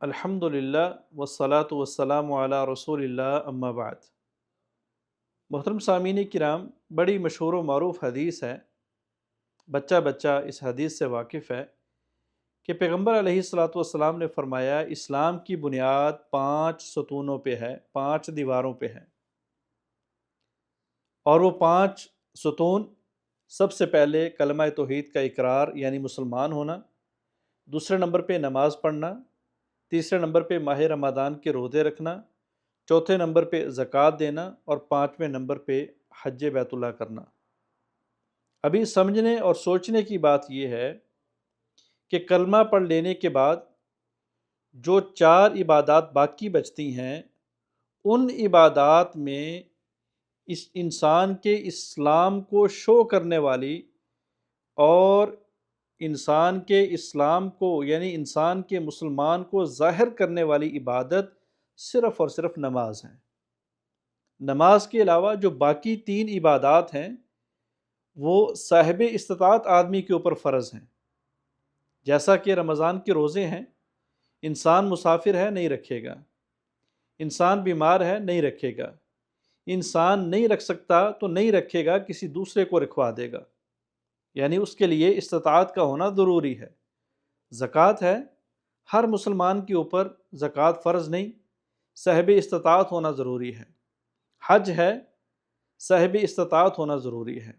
الحمدللہ والصلاة والسلام علی رسول اللہ اما بعد۔ محترم سامعین کرام، بڑی مشہور و معروف حدیث ہے، بچہ بچہ اس حدیث سے واقف ہے کہ پیغمبر علیہ الصلاۃ والسلام نے فرمایا اسلام کی بنیاد 5 ستونوں پہ ہے، 5 دیواروں پہ ہے، اور وہ 5 ستون سب سے پہلے کلمہ توحید کا اقرار یعنی مسلمان ہونا، دوسرے نمبر پہ نماز پڑھنا، تیسرے نمبر پہ ماہ رمضان کے روزے رکھنا، چوتھے نمبر پہ زکوٰۃ دینا اور 5ویں نمبر پہ حج بیت اللہ کرنا۔ ابھی سمجھنے اور سوچنے کی بات یہ ہے کہ کلمہ پڑھ لینے کے بعد جو 4 عبادات باقی بچتی ہیں، ان عبادات میں اس انسان کے اسلام کو شو کرنے والی اور انسان کے اسلام کو یعنی انسان کے مسلمان کو ظاہر کرنے والی عبادت صرف اور صرف نماز ہے۔ نماز کے علاوہ جو باقی 3 عبادات ہیں وہ صاحب استطاعت آدمی کے اوپر فرض ہیں، جیسا کہ رمضان کے روزے ہیں۔ انسان مسافر ہے، نہیں رکھے گا، انسان بیمار ہے، نہیں رکھے گا، انسان نہیں رکھ سکتا تو نہیں رکھے گا، کسی دوسرے کو رکھوا دے گا، یعنی اس کے لیے استطاعت کا ہونا ضروری ہے۔ زکوٰۃ ہے، ہر مسلمان کے اوپر زکوٰۃ فرض نہیں، صاحب استطاعت ہونا ضروری ہے۔ حج ہے، صاحب استطاعت ہونا ضروری ہے۔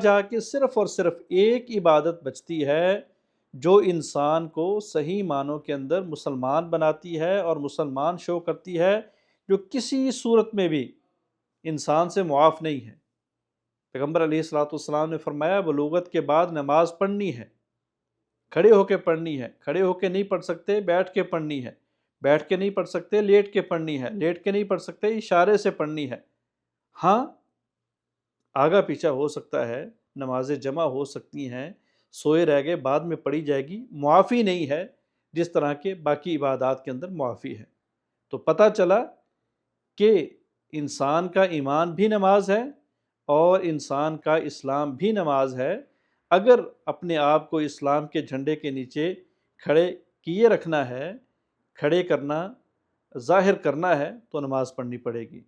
جا کے صرف اور صرف ایک عبادت بچتی ہے جو انسان کو صحیح معنوں کے اندر مسلمان بناتی ہے اور مسلمان شو کرتی ہے، جو کسی صورت میں بھی انسان سے معاف نہیں ہے۔ پیغمبر علیہ الصلوۃ والسلام نے فرمایا بلوغت کے بعد نماز پڑھنی ہے، کھڑے ہو کے پڑھنی ہے، کھڑے ہو کے نہیں پڑھ سکتے بیٹھ کے پڑھنی ہے، بیٹھ کے نہیں پڑھ سکتے لیٹ کے پڑھنی ہے، لیٹ کے نہیں پڑھ سکتے اشارے سے پڑھنی ہے۔ ہاں، آگا پیچھا ہو سکتا ہے، نمازیں جمع ہو سکتی ہیں، سوئے رہ گئے بعد میں پڑھی جائے گی، معافی نہیں ہے جس طرح کے باقی عبادات کے اندر معافی ہے۔ تو پتہ چلا کہ انسان کا ایمان بھی نماز ہے اور انسان کا اسلام بھی نماز ہے۔ اگر اپنے آپ کو اسلام کے جھنڈے کے نیچے کھڑے کیے رکھنا ہے، کھڑے کرنا، ظاہر کرنا ہے تو نماز پڑھنی پڑے گی۔